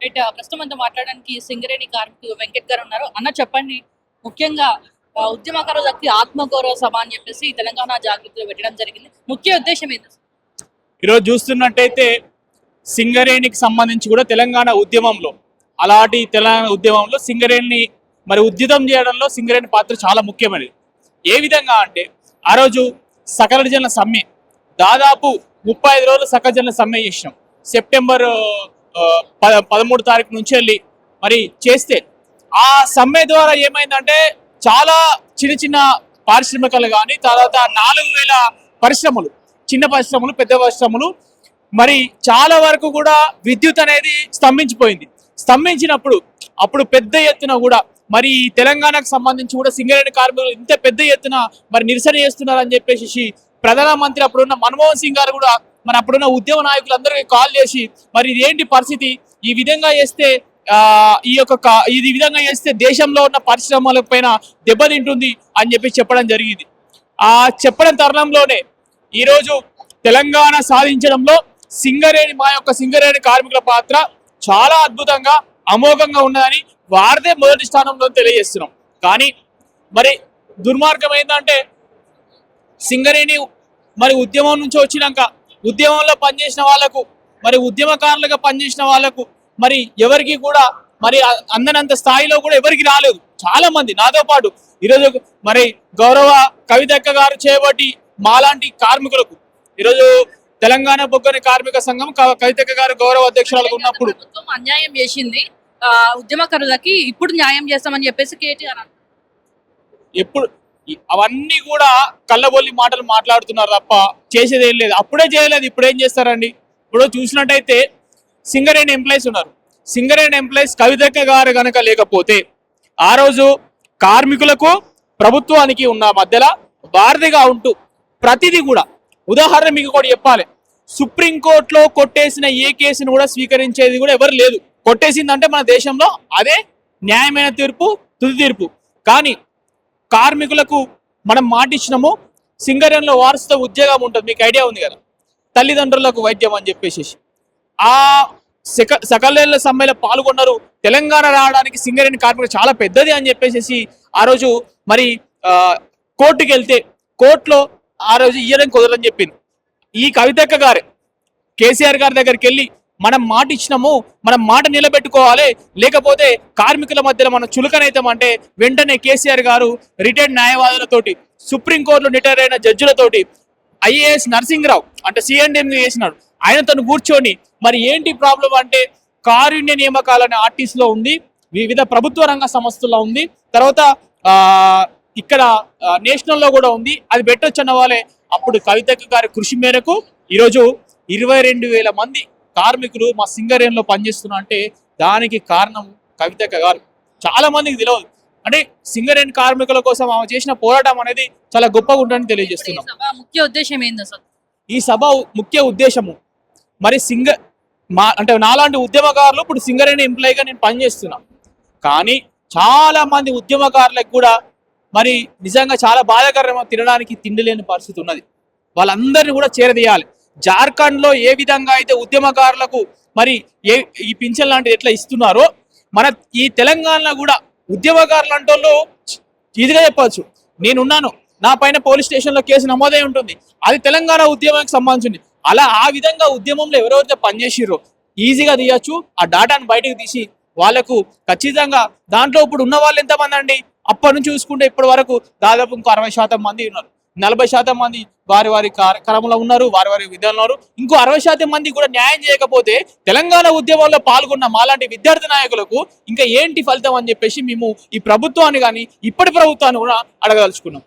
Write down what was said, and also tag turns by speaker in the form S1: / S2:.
S1: Right. ప్రస్తుతం మనతో మాట్లాడడానికి సింగరేణి కార్మికులు వెంకట్ గారు ఉన్నారు. అన్న చెప్పండి, ముఖ్యంగా ఉద్యమకారులకి ఆత్మగౌరవ సభ అని చెప్పేసి తెలంగాణ జాగృతిలో పెట్టడం జరిగింది. ముఖ్య ఉద్దేశం ఏంటి?
S2: ఈరోజు చూస్తున్నట్టయితే సింగరేణికి సంబంధించి కూడా తెలంగాణ ఉద్యమంలో అలాంటి తెలంగాణ ఉద్యమంలో సింగరేణిని మరి ఉద్యమం చేయడంలో సింగరేణి పాత్ర చాలా ముఖ్యమైనది. ఏ విధంగా అంటే ఆ రోజు సకల జనుల సమ్మె దాదాపు 35 రోజులు సకల జనుల సమ్మె చేసినాం. సెప్టెంబర్ 13 తారీఖు నుంచి వెళ్ళి మరి చేస్తే ఆ సమ్మె ద్వారా ఏమైందంటే చాలా చిన్న చిన్న పారిశ్రామికలు కానీ తర్వాత 4000 పరిశ్రమలు, చిన్న పరిశ్రమలు, పెద్ద పరిశ్రమలు, మరి చాలా వరకు కూడా విద్యుత్ అనేది స్తంభించిపోయింది. స్తంభించినప్పుడు అప్పుడు పెద్ద ఎత్తున కూడా మరి తెలంగాణకు సంబంధించి కూడా సింగరేణి కార్మికులు ఇంత పెద్ద ఎత్తున మరి నిరసన చేస్తున్నారని చెప్పేసి ప్రధానమంత్రి అప్పుడున్న మన్మోహన్ సింగ్ గారు కూడా మరి అప్పుడున్న ఉద్యమ నాయకులందరికీ కాల్ చేసి మరి ఇది ఏంటి పరిస్థితి, ఈ విధంగా చేస్తే ఈ విధంగా చేస్తే దేశంలో ఉన్న పరిశ్రమల పైన దెబ్బతింటుంది అని చెప్పి చెప్పడం జరిగింది. ఆ చెప్పడం తరుణంలోనే ఈరోజు తెలంగాణ సాధించడంలో సింగరేణి కార్మికుల పాత్ర చాలా అద్భుతంగా అమోఘంగా ఉన్నదని వారిదే మొదటి స్థానంలో తెలియజేస్తున్నాం. కానీ మరి దుర్మార్గం ఏంటంటే సింగరేణి మరి ఉద్యమం నుంచి వచ్చినాక ఉద్యమంలో పనిచేసిన వాళ్లకు మరి ఉద్యమకారులుగా పనిచేసిన వాళ్లకు మరి ఎవరికి కూడా మరి అందనంత స్థాయిలో కూడా ఎవరికి రాలేదు. చాలా మంది నాతో పాటు ఈరోజు మరి గౌరవ కవితక్క గారు చేయబట్టి మాలాంటి కార్మికులకు ఈరోజు తెలంగాణ బొగ్గని కార్మిక సంఘం కవితక్క గారు గౌరవ అధ్యక్షురాలుగా ఉన్నప్పుడు
S1: అన్యాయం చేసింది ఉద్యమకారులకి, ఇప్పుడు న్యాయం చేస్తామని చెప్పేసి కేటీఆర్
S2: ఎప్పుడు అవన్నీ కూడా కళ్ళబొల్లి మాటలు మాట్లాడుతున్నారు తప్ప చేసేది ఏం లేదు. అప్పుడే చేయలేదు, ఇప్పుడు ఏం చేస్తారండి? ఇప్పుడు చూసినట్టయితే సింగరేణి ఎంప్లాయీస్ ఉన్నారు. సింగరేణి ఎంప్లాయీస్ కవితక్క గారు కనుక లేకపోతే ఆ రోజు కార్మికులకు ప్రభుత్వానికి ఉన్న మధ్యలో వారధిగా ఉంటూ ప్రతిదీ కూడా ఉదాహరణ మీకు కూడా చెప్పాలి, సుప్రీంకోర్టులో కొట్టేసిన ఏ కేసును కూడా స్వీకరించేది కూడా ఎవరు లేదు. కొట్టేసిందంటే మన దేశంలో అదే న్యాయమైన తీర్పు, తుది తీర్పు. కానీ కార్మికులకు మనం మాటిచ్చినాము, సింగరేణిలో వారసత్వ ఉద్యోగం ఉంటుంది, మీకు ఐడియా ఉంది కదా, తల్లిదండ్రులకు వైద్యం అని చెప్పేసి ఆ సకల సమ్మెలో పాల్గొన్నారు. తెలంగాణ రావడానికి సింగరేణి కార్మికులు చాలా పెద్దది అని చెప్పేసి ఆ రోజు మరి కోర్టుకి వెళ్తే కోర్టులో ఆ రోజు ఇయ్యడం కుదరని చెప్పింది. ఈ కవితక్క గారే కేసీఆర్ గారి దగ్గరికి వెళ్ళి మనం మాట ఇచ్చినాము, మనం మాట నిలబెట్టుకోవాలి, లేకపోతే కార్మికుల మధ్యలో మనం చులకనైతామంటే వెంటనే కేసీఆర్ గారు రిటైర్డ్ న్యాయవాదులతోటి, సుప్రీంకోర్టులో రిటైర్ అయిన జడ్జిలతోటి, ఐఏఎస్ నరసింహరావు అంటే సిఎండి చేసినాడు, ఆయనతో కూర్చొని మరి ఏంటి ప్రాబ్లం అంటే కారుణ్య నియామకాలనే ఆర్టీసీలో ఉంది, వివిధ ప్రభుత్వ రంగ సంస్థల్లో ఉంది, తర్వాత ఇక్కడ నేషనల్లో కూడా ఉంది, అది పెట్టొచ్చు అన్న వాళ్ళే. అప్పుడు కవితక్క గారి కృషి మేరకు ఈరోజు 22,000 మంది కార్మికులు మా సింగరేణిలో పనిచేస్తున్నా అంటే దానికి కారణం కవితక్క గారు. చాలా మందికి తెలియదు. అంటే సింగరేణి కార్మికుల కోసం ఆమె చేసిన పోరాటం అనేది చాలా గొప్పగా ఉంటుందని తెలియజేస్తున్నాం.
S1: ముఖ్య ఉద్దేశం ఏంది అసలు?
S2: ఈ సభ ముఖ్య ఉద్దేశము మరి అంటే నాలాంటి ఉద్యమకారులు ఇప్పుడు సింగరేణి ఎంప్లాయీగా నేను పనిచేస్తున్నా, కానీ చాలా మంది ఉద్యమకారులకు కూడా మరి నిజంగా చాలా బాధాకరమైన తినడానికి తిండి లేని పరిస్థితి ఉన్నది. వాళ్ళందరినీ కూడా చేరదీయాలి. జార్ఖండ్లో ఏ విధంగా అయితే ఉద్యమకారులకు మరి ఈ పింఛన్ లాంటిది ఎట్లా ఇస్తున్నారో మన ఈ తెలంగాణలో కూడా ఉద్యమకారులు అంటే ఇదిగా చెప్పవచ్చు, నేనున్నాను, నా పైన పోలీస్ స్టేషన్లో కేసు నమోదై ఉంటుంది, అది తెలంగాణ ఉద్యమానికి సంబంధించింది. అలా ఆ విధంగా ఉద్యమంలో ఎవరెవరైతే పనిచేసిరో ఈజీగా తీయచ్చు. ఆ డాటాను బయటకు తీసి వాళ్ళకు ఖచ్చితంగా దాంట్లో ఇప్పుడు ఉన్న వాళ్ళు ఎంతమంది అండి, అప్పటి నుంచి చూసుకుంటే ఇప్పటి వరకు దాదాపు ఇంకో 60% మంది ఉన్నారు, 40% మంది వారి కార్యక్రమంలో ఉన్నారు, వారి విధానంలో ఉన్నారు. ఇంకో 60% మంది కూడా న్యాయం చేయకపోతే తెలంగాణ ఉద్యమంలో పాల్గొన్న మాలాంటి విద్యార్థి నాయకులకు ఇంకా ఏంటి ఫలితం అని చెప్పేసి మేము ఈ ప్రభుత్వాన్ని కానీ ఇప్పటి ప్రభుత్వాన్ని కూడా అడగదలుచుకున్నాం.